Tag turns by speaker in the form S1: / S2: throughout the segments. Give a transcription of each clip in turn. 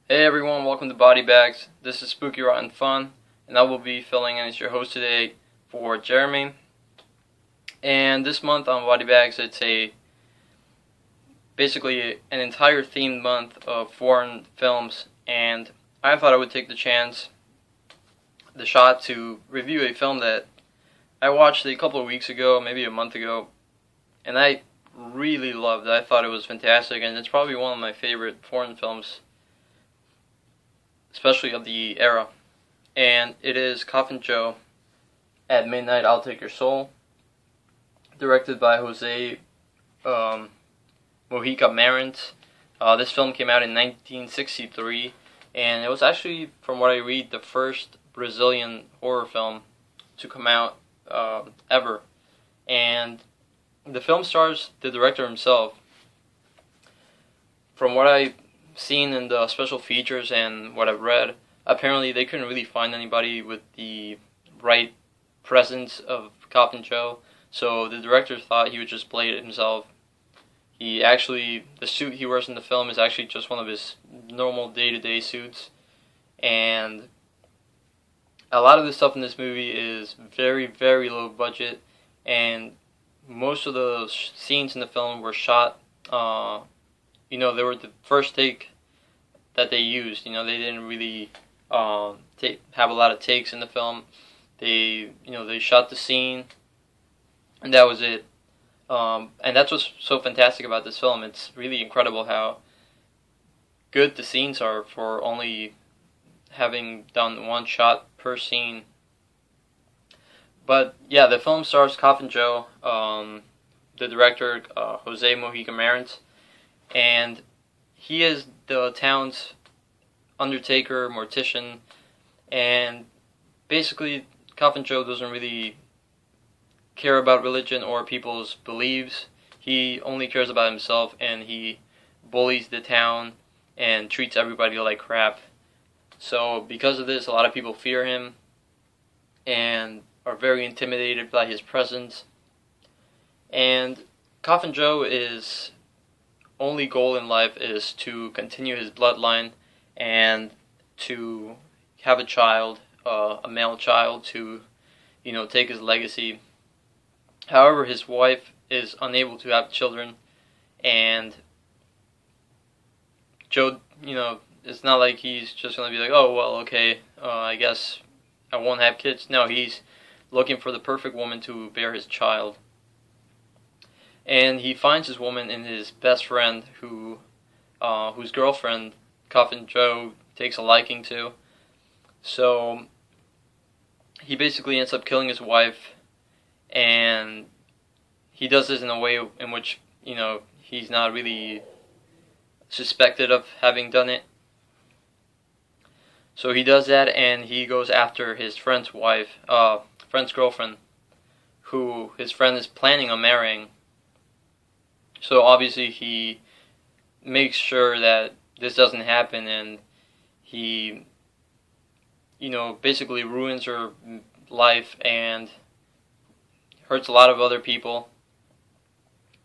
S1: Hey everyone, welcome to Body Bags. This is Spookyrottenfun, and I will be filling in as your host today for Jeremy. And this month on Body Bags, it's basically an entire themed month of foreign films, and I thought I would take the shot to review a film that I watched a couple of weeks ago, maybe a month ago, and I really loved it. I thought it was fantastic, and it's probably one of my favorite foreign films, especially of the era. And it is Coffin Joe, At Midnight I'll Take Your Soul, directed by Jose Mojica Marant. This film came out in 1963, and it was actually, from what I read, the first Brazilian horror film to come out ever. And the film stars the director himself. From what I've seen in the special features and what I've read, apparently they couldn't really find anybody with the right presence of Coffin Joe, so the director thought he would just play it himself. The suit he wears in the film is actually just one of his normal day-to-day suits, and a lot of the stuff in this movie is very, very low budget, and most of the scenes in the film were shot, they were the first take that they used. They didn't really have a lot of takes in the film. They shot the scene, and that was it. And that's what's so fantastic about this film. It's really incredible how good the scenes are for only having done one shot per scene. But yeah, the film stars Coffin Joe, the director Jose Mojica Marant, and he is the town's undertaker, mortician, and basically Coffin Joe doesn't really care about religion or people's beliefs. He only cares about himself, and he bullies the town and treats everybody like crap. So because of this, a lot of people fear him and are very intimidated by his presence. And Coffin Joe's only goal in life is to continue his bloodline and to have a child, a male child, to take his legacy. However, his wife is unable to have children, and Joe, it's not like he's just going to be like, oh, well, okay, I guess I won't have kids. No, he's looking for the perfect woman to bear his child. And he finds his woman in his best friend, whose girlfriend Coffin Joe takes a liking to. So he basically ends up killing his wife, and he does this in a way in which he's not really suspected of having done it. So he does that, and he goes after his friend's girlfriend, who his friend is planning on marrying. So obviously he makes sure that this doesn't happen, and he, basically ruins her life and hurts a lot of other people.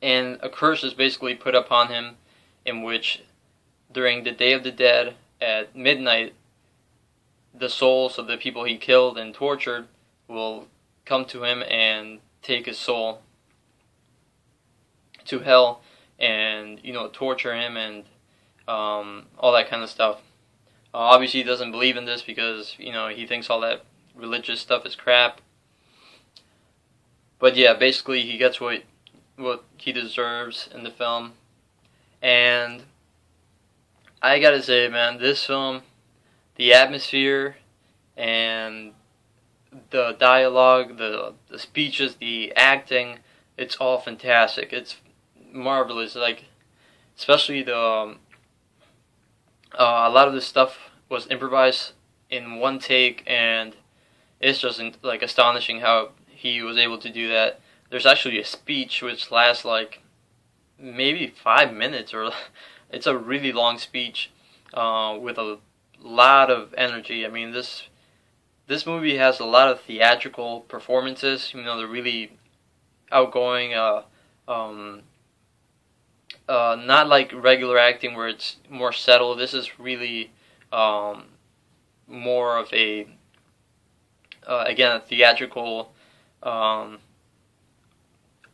S1: And a curse is basically put upon him, in which during the Day of the Dead at midnight, the souls of the people he killed and tortured will come to him and take his soul to hell and torture him and all that kind of stuff. Obviously he doesn't believe in this because he thinks all that religious stuff is crap. But yeah, basically he gets what he deserves in the film. And I gotta say, man, this film, the atmosphere and the dialogue, the speeches, the acting, it's all fantastic. It's marvelous. Like, especially a lot of the stuff was improvised in one take, and it's just like astonishing how he was able to do that. There's actually a speech which lasts like maybe 5 minutes, or it's a really long speech with a lot of energy. I mean, this movie has a lot of theatrical performances. They're really outgoing. Not like regular acting where it's more settled. This is really more of a again, a theatrical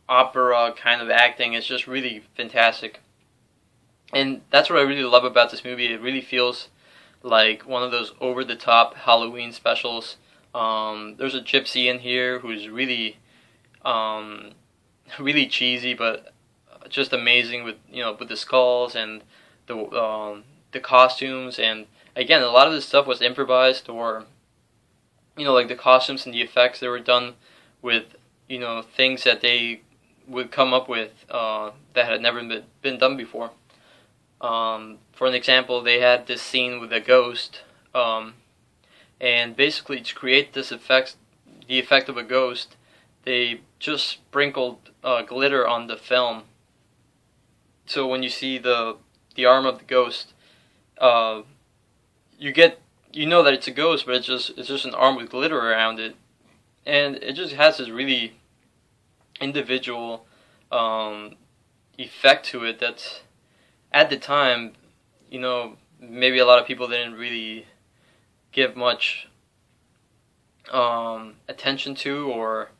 S1: opera kind of acting. Is just really fantastic. And that's what I really love about this movie. It really feels like one of those over-the-top Halloween specials. There's a gypsy in here who's really, really cheesy, but just amazing with with the skulls and the costumes. And again, a lot of this stuff was improvised, or like the costumes and the effects, they were done with things that they would come up with that had never been done before. For an example, they had this scene with a ghost, and basically to create this the effect of a ghost, they just sprinkled glitter on the film. So when you see the arm of the ghost, you know that it's a ghost, but it's just an arm with glitter around it, and it just has this really individual effect to it that's, at the time, maybe a lot of people didn't really give much attention to, or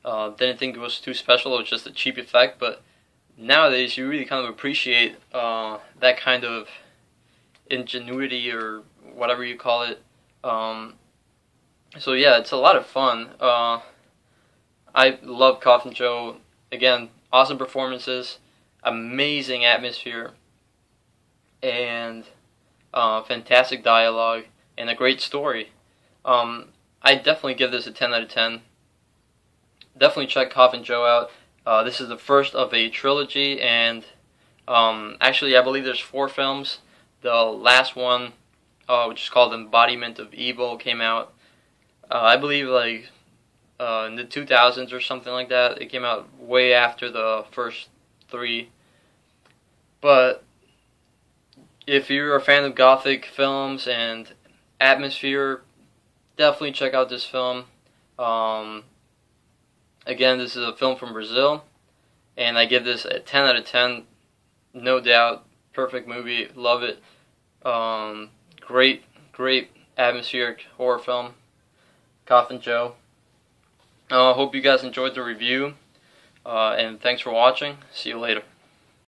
S1: didn't think it was too special. It was just a cheap effect. But nowadays, you really kind of appreciate that kind of ingenuity, or whatever you call it. So yeah, it's a lot of fun. I love Coffin Joe. Again, awesome performances, amazing atmosphere, and fantastic dialogue, and a great story. I definitely give this a 10 out of 10. Definitely check Coffin Joe out. This is the first of a trilogy, and actually I believe there's 4 films. The last one, which is called Embodiment of Evil, came out, I believe, like in the 2000s or something like that. It came out way after the first 3. But if you're a fan of gothic films and atmosphere, definitely check out this film. Again, this is a film from Brazil, and I give this a 10 out of 10, no doubt. Perfect movie, love it. Great atmospheric horror film, Coffin Joe. Hope you guys enjoyed the review, and thanks for watching. See you later.